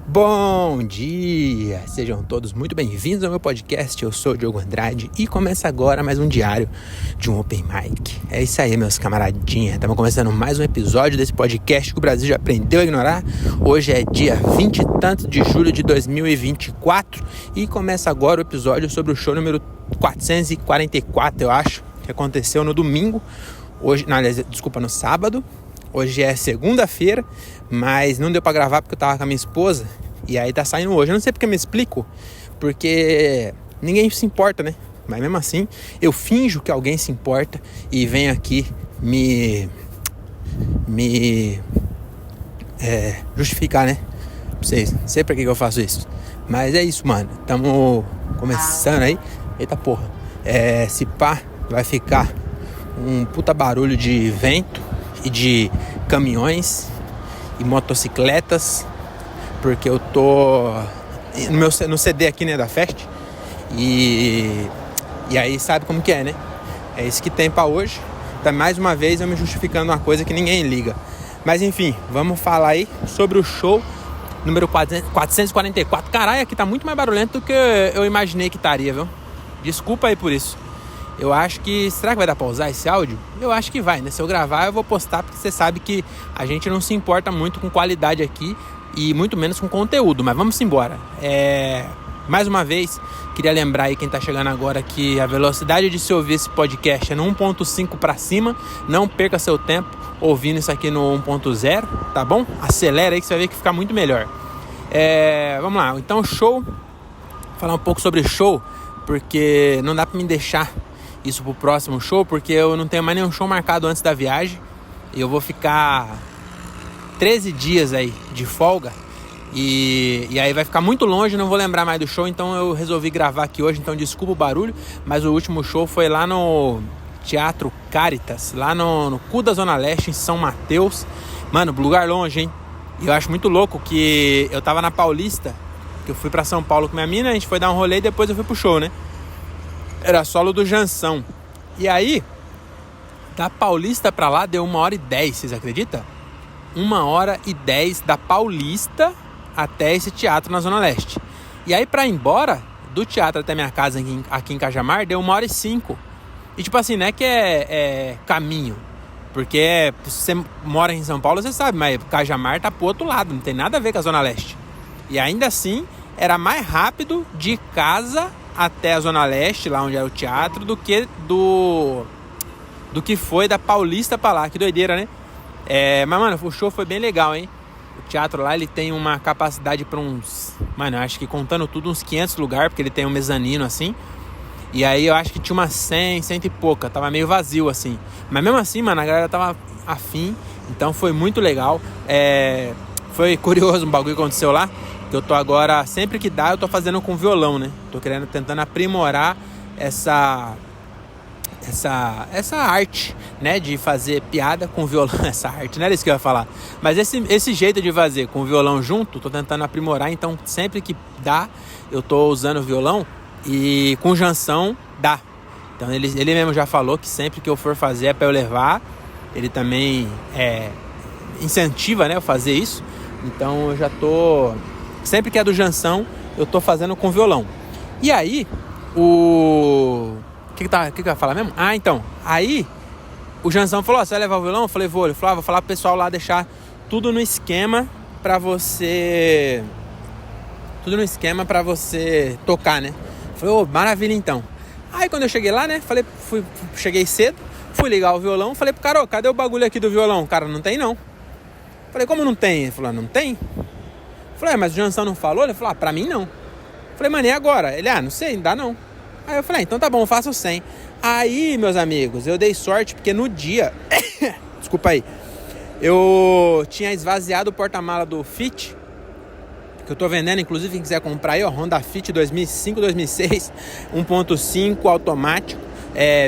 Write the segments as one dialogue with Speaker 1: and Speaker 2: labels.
Speaker 1: Bom dia! Sejam todos muito bem-vindos ao meu podcast. Eu sou o Diogo Andrade e começa agora mais um diário de um Open Mic. É isso aí, meus camaradinhas. Estamos começando mais um episódio desse podcast que o Brasil já aprendeu a ignorar. Hoje é dia 20 e tanto de julho de 2024 e começa agora o episódio sobre o show número 444, eu acho, que aconteceu no domingo. Hoje, no sábado. Hoje é segunda-feira, mas não deu pra gravar porque eu tava com a minha esposa. E aí tá saindo hoje. Eu não sei porque eu me explico, porque ninguém se importa, né? Mas mesmo assim, eu finjo que alguém se importa e venho aqui me justificar, né? Pra vocês, não sei pra que eu faço isso. Mas é isso, mano. Tamo começando aí. Eita porra. Se pá, vai ficar um puta barulho de vento e de caminhões e motocicletas, porque eu tô no CD aqui, né, da Fest, e aí sabe como que é, né? É isso que tem pra hoje. Então, mais uma vez eu me justificando uma coisa que ninguém liga. Mas enfim, vamos falar aí sobre o show número 444. Caralho, aqui tá muito mais barulhento do que eu imaginei que estaria, viu? Desculpa aí por isso. Eu acho que... Será que vai dar pra usar esse áudio? Eu acho que vai, né? Se eu gravar, eu vou postar, porque você sabe que a gente não se importa muito com qualidade aqui e muito menos com conteúdo. Mas vamos embora. Mais uma vez, queria lembrar aí quem tá chegando agora que a velocidade de se ouvir esse podcast é no 1.5 pra cima. Não perca seu tempo ouvindo isso aqui no 1.0, tá bom? Acelera aí que você vai ver que fica muito melhor. Vamos lá. Então, show. Vou falar um pouco sobre show, porque não dá pra me deixar isso pro próximo show, porque eu não tenho mais nenhum show marcado antes da viagem. E eu vou ficar 13 dias aí de folga. E aí vai ficar muito longe, não vou lembrar mais do show. Então eu resolvi gravar aqui hoje, então desculpa o barulho. Mas o último show foi lá no Teatro Caritas, lá no cu da Zona Leste, em São Mateus. Mano, lugar longe, hein? E eu acho muito louco que eu tava na Paulista, que eu fui pra São Paulo com minha mina, a gente foi dar um rolê e depois eu fui pro show, né? Era solo do Jansão. E aí, da Paulista pra lá deu 1h10, vocês acreditam? 1h10 da Paulista até esse teatro na Zona Leste. E aí, pra ir embora do teatro até minha casa aqui em Cajamar, deu 1h05. E tipo assim, não é que é caminho. Porque se você mora em São Paulo, você sabe, mas Cajamar tá pro outro lado, não tem nada a ver com a Zona Leste. E ainda assim, era mais rápido de casa até a Zona Leste, lá onde era o teatro, do que foi da Paulista pra lá. Que doideira, né? Mas, mano, o show foi bem legal, hein? O teatro lá, ele tem uma capacidade pra uns... Mano, eu acho que contando tudo, uns 500 lugares, porque ele tem um mezanino, assim. E aí, eu acho que tinha umas 100 e pouca. Tava meio vazio, assim. Mas mesmo assim, mano, a galera tava afim. Então, foi muito legal. Foi curioso um bagulho que aconteceu lá. Eu tô agora, sempre que dá, eu tô fazendo com violão, né? Tô tentando aprimorar essa arte, né? De fazer piada com violão. Essa arte, não era isso que eu ia falar. Mas esse jeito de fazer com o violão junto, tô tentando aprimorar. Então, sempre que dá, eu tô usando o violão. E com Jansão, dá. Então, ele mesmo já falou que sempre que eu for fazer é pra eu levar. Ele também incentiva, né? Eu fazer isso. Então, eu já tô... Sempre que é do Jansão, eu tô fazendo com violão. E aí, O que eu ia falar mesmo? Então, aí o Jansão falou, você vai levar o violão? Eu falei, vou. Ele falou, vou falar pro pessoal lá deixar tudo no esquema pra você... Tudo no esquema pra você tocar, né? Eu falei, maravilha então. Aí quando eu cheguei lá, né? Cheguei cedo, fui ligar o violão, falei pro cara, cadê o bagulho aqui do violão? O cara, não tem não. Falei, como não tem? Ele falou, não tem? Falei, mas o Jansão não falou? Ele falou, pra mim não. Falei, mano, e agora? Ele, não sei, não dá não. Aí eu falei, então tá bom, eu faço 100. Aí, meus amigos, eu dei sorte porque no dia... Desculpa aí. Eu tinha esvaziado o porta-mala do Fit, que eu tô vendendo, inclusive, quem quiser comprar aí, Honda Fit 2005, 2006, 1.5 automático.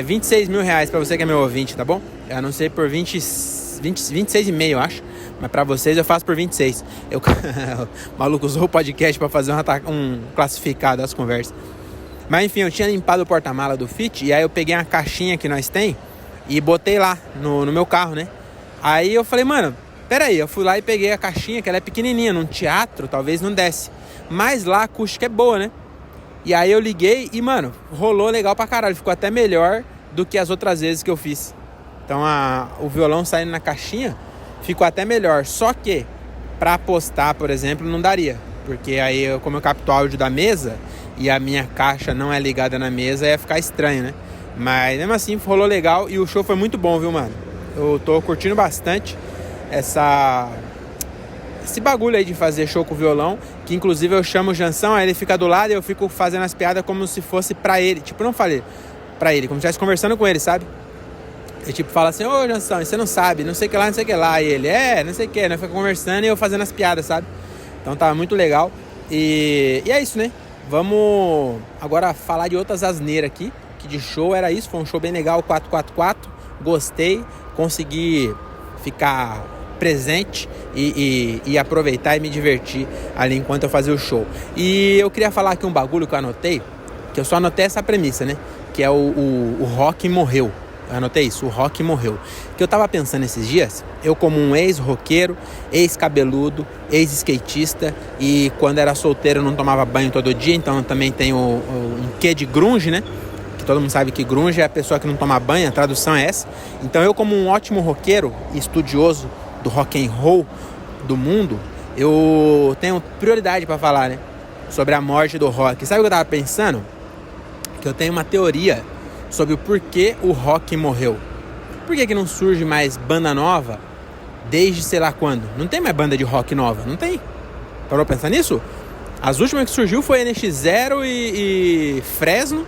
Speaker 1: 26 mil reais pra você que é meu ouvinte, tá bom? Eu não sei por 26,5, eu acho. Mas pra vocês eu faço por 26. O maluco usou o podcast pra fazer um classificado das conversas. Mas enfim, eu tinha limpado o porta-mala do Fit. E aí eu peguei uma caixinha que nós tem e botei lá no meu carro, né? Aí eu falei, mano, Pera aí, eu fui lá e peguei a caixinha, que ela é pequenininha, num teatro talvez não desce. Mas lá a acústica é boa, né? E aí eu liguei e, mano, rolou legal pra caralho. Ficou até melhor do que as outras vezes que eu fiz. Então o violão saindo na caixinha ficou até melhor. Só que pra apostar, por exemplo, não daria. Porque aí, como eu capto o áudio da mesa e a minha caixa não é ligada na mesa, ia ficar estranho, né? Mas mesmo assim rolou legal e o show foi muito bom, viu, mano? Eu tô curtindo bastante esse bagulho aí de fazer show com violão, que inclusive eu chamo o Jansão, aí ele fica do lado e eu fico fazendo as piadas como se fosse pra ele. Tipo, não falei pra ele, como se estivesse conversando com ele, sabe? Eu tipo, falo assim, ô Jansão, você não sabe, não sei o que lá, não sei o que lá. E ele, não sei o que, né? Fica conversando e eu fazendo as piadas, sabe? Então tava muito legal. E é isso, né? Vamos agora falar de outras asneiras aqui, que de show era isso, foi um show bem legal, 444, gostei, consegui ficar presente e aproveitar e me divertir ali enquanto eu fazia o show. E eu queria falar aqui um bagulho que eu anotei, que eu só anotei essa premissa, né? Que é o rock morreu. Eu anotei isso, o rock morreu. Que eu tava pensando esses dias, eu como um ex-roqueiro, ex-cabeludo, ex-skatista, e quando era solteiro não tomava banho todo dia, então eu também tenho um quê de grunge, né? Que todo mundo sabe que grunge é a pessoa que não toma banho, a tradução é essa. Então eu como um ótimo roqueiro e estudioso do rock and roll do mundo, eu tenho prioridade para falar, né? Sobre a morte do rock. Sabe o que eu tava pensando? Que eu tenho uma teoria sobre o porquê o rock morreu. Por que não surge mais banda nova desde sei lá quando? Não tem mais banda de rock nova, não tem. Parou pra pensar nisso? As últimas que surgiu foi NX0 e Fresno.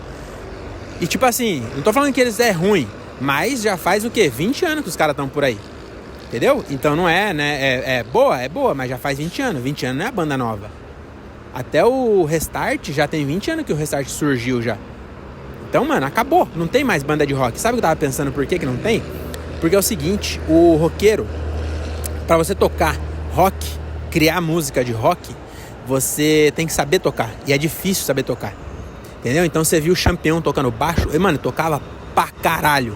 Speaker 1: E tipo assim, não tô falando que eles é ruim, mas já faz o quê? 20 anos que os caras estão por aí. Entendeu? Então não é, né? É boa, mas já faz 20 anos. 20 anos não é banda nova. Até o Restart já tem 20 anos que o Restart surgiu já. Então, mano, acabou. Não tem mais banda de rock. Sabe o que eu tava pensando por que não tem? Porque é o seguinte, o roqueiro, pra você tocar rock, criar música de rock, você tem que saber tocar. E é difícil saber tocar. Entendeu? Então você viu o Champion tocando baixo. E, mano, tocava pra caralho.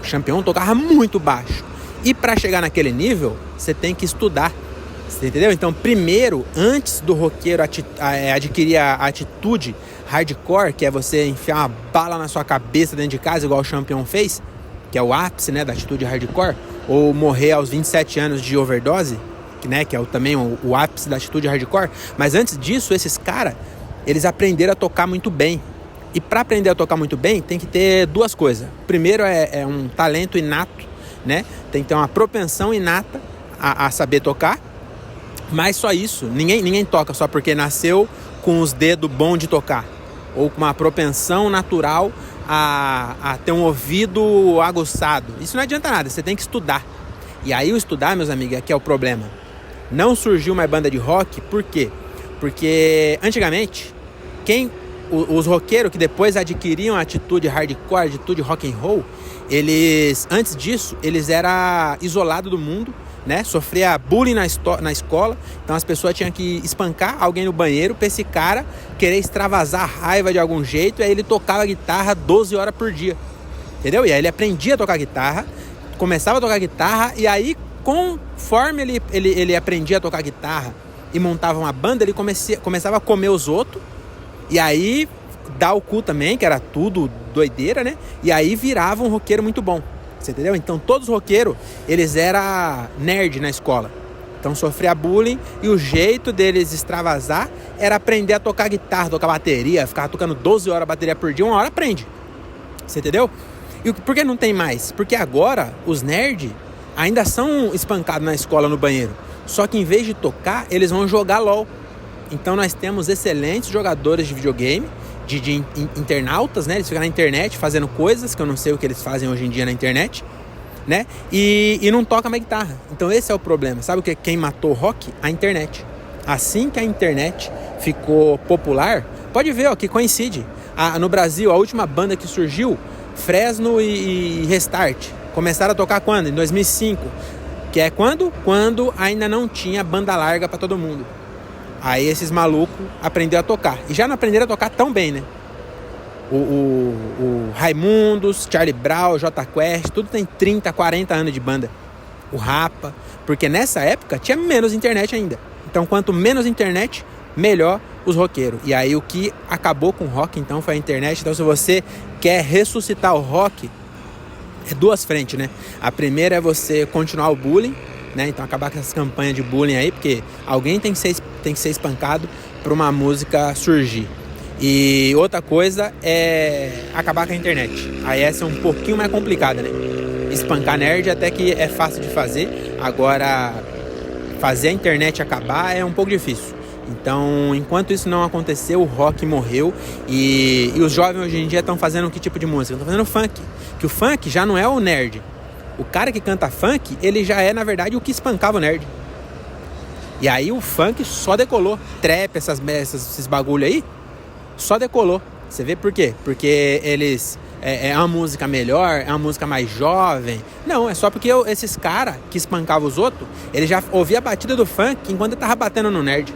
Speaker 1: O Champion tocava muito baixo. E pra chegar naquele nível, você tem que estudar. Você entendeu? Então, primeiro, antes do roqueiro adquirir a atitude hardcore, que é você enfiar uma bala na sua cabeça dentro de casa, igual o Champion fez, que é o ápice, né, da atitude hardcore, ou morrer aos 27 anos de overdose, que é também o ápice da atitude hardcore. Mas antes disso, esses caras, eles aprenderam a tocar muito bem. E para aprender a tocar muito bem, tem que ter duas coisas. Primeiro é um talento inato, né? Tem que ter uma propensão inata a saber tocar. Mas só isso, ninguém toca só porque nasceu com os dedos bons de tocar, ou com uma propensão natural a ter um ouvido aguçado. Isso não adianta nada, você tem que estudar. E aí o estudar, meus amigos, aqui é o problema. Não surgiu mais banda de rock, por quê? Porque antigamente, os roqueiros que depois adquiriam a atitude hardcore, a atitude rock and roll, antes disso, eles eram isolados do mundo, né? Sofria bullying na escola, então as pessoas tinham que espancar alguém no banheiro pra esse cara querer extravasar a raiva de algum jeito, e aí ele tocava guitarra 12 horas por dia, entendeu? E aí ele aprendia a tocar guitarra, começava a tocar guitarra, e aí conforme ele aprendia a tocar guitarra e montava uma banda, ele começava a comer os outros, e aí dar o cu também, que era tudo doideira, né? E aí virava um roqueiro muito bom. Você entendeu? Então todos os roqueiros, eles eram nerd na escola. Então sofria bullying e o jeito deles extravasar era aprender a tocar guitarra, tocar bateria, ficar tocando 12 horas bateria por dia, uma hora aprende. Você entendeu? E por que não tem mais? Porque agora os nerds ainda são espancados na escola, no banheiro. Só que em vez de tocar, eles vão jogar LOL. Então nós temos excelentes jogadores de videogame, de internautas, né? Eles ficam na internet fazendo coisas que eu não sei o que eles fazem hoje em dia na internet, né? E não toca mais guitarra. Então esse é o problema. Sabe o que quem matou o rock? A internet. Assim que a internet ficou popular, pode ver, ó, que coincide. No Brasil, a última banda que surgiu, Fresno e Restart, começaram a tocar quando? Em 2005. Que é quando? Quando ainda não tinha banda larga pra todo mundo. Aí esses malucos aprenderam a tocar. E já não aprenderam a tocar tão bem, né? O Raimundos, Charlie Brown, Jota Quest, tudo tem 30, 40 anos de banda. o Rapa, porque nessa época tinha menos internet ainda. Então, quanto menos internet, melhor os roqueiros. E aí, o que acabou com o rock, então, foi a internet. Então, se você quer ressuscitar o rock, é duas frentes, né? A primeira é você continuar o bullying, né? Então, acabar com essas campanhas de bullying aí, porque alguém tem que ser espancado para uma música surgir. E outra coisa é acabar com a internet. Aí essa é um pouquinho mais complicada, né? Espancar nerd até que é fácil de fazer. Agora, fazer a internet acabar é um pouco difícil. Então, enquanto isso não aconteceu, o rock morreu. E os jovens hoje em dia estão fazendo que tipo de música? Estão fazendo funk. Que o funk já não é o nerd. O cara que canta funk, ele já é, na verdade, o que espancava o nerd. E aí o funk só decolou. Trap, esses bagulho aí, só decolou. Você vê por quê? Porque eles... É uma música melhor, é uma música mais jovem. Não, é só porque esses caras que espancavam os outros, ele já ouvia a batida do funk enquanto ele tava batendo no nerd.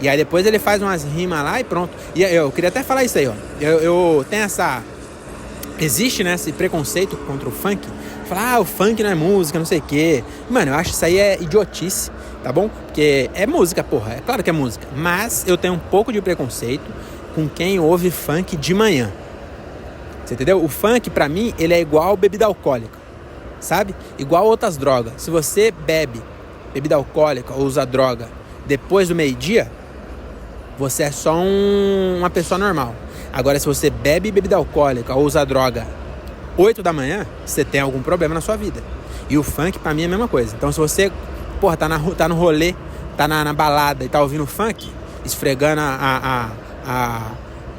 Speaker 1: E aí depois ele faz umas rimas lá e pronto. E eu queria até falar isso aí, ó. Eu tenho essa... Existe, né, esse preconceito contra o funk. Falar, o funk não é música, não sei o quê. Mano, eu acho isso aí é idiotice, tá bom? Porque é música, porra. É claro que é música. Mas eu tenho um pouco de preconceito com quem ouve funk de manhã. Você entendeu? O funk, pra mim, ele é igual bebida alcoólica, sabe? Igual outras drogas. Se você bebe bebida alcoólica ou usa droga depois do meio-dia, você é só uma pessoa normal. Agora, se você bebe bebida alcoólica ou usa droga 8 da manhã, você tem algum problema na sua vida. E o funk, pra mim, é a mesma coisa. Então, se você, porra, tá no rolê, tá na balada e tá ouvindo funk, esfregando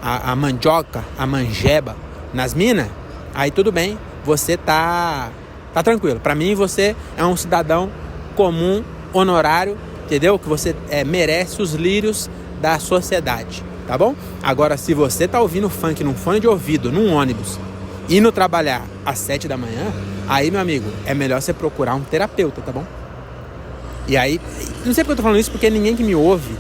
Speaker 1: a mandioca, a manjeba nas minas, aí tudo bem, você tá tranquilo. Pra mim, você é um cidadão comum, honorário, entendeu? Que você merece os lírios da sociedade, tá bom? Agora, se você tá ouvindo funk num fone de ouvido, num ônibus, indo trabalhar às 7 da manhã, aí, meu amigo, é melhor você procurar um terapeuta, tá bom? E aí, não sei porque eu tô falando isso, porque ninguém que me ouve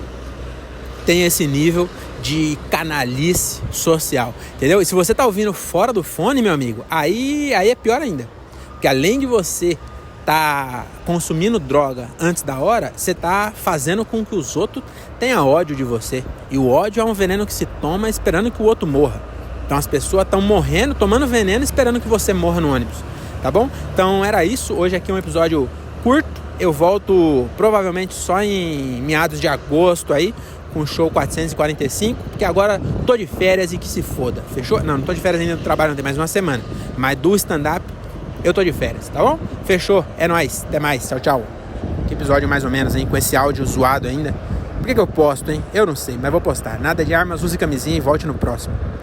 Speaker 1: tem esse nível de canalice social, entendeu? E se você tá ouvindo fora do fone, meu amigo, aí é pior ainda. Porque além de você tá consumindo droga antes da hora, você tá fazendo com que os outros tenham ódio de você. E o ódio é um veneno que se toma esperando que o outro morra. Então as pessoas estão morrendo, tomando veneno, esperando que você morra no ônibus, tá bom? Então era isso, hoje aqui é um episódio curto. Eu volto provavelmente só em meados de agosto aí, com o show 445, porque agora tô de férias e que se foda, fechou? Não tô de férias ainda do trabalho, não tem mais uma semana, mas do stand-up eu tô de férias, tá bom? Fechou, é nóis, até mais, tchau, tchau. Que episódio mais ou menos, hein, com esse áudio zoado ainda. Por que eu posto, hein? Eu não sei, mas vou postar. Nada de armas, use camisinha e volte no próximo.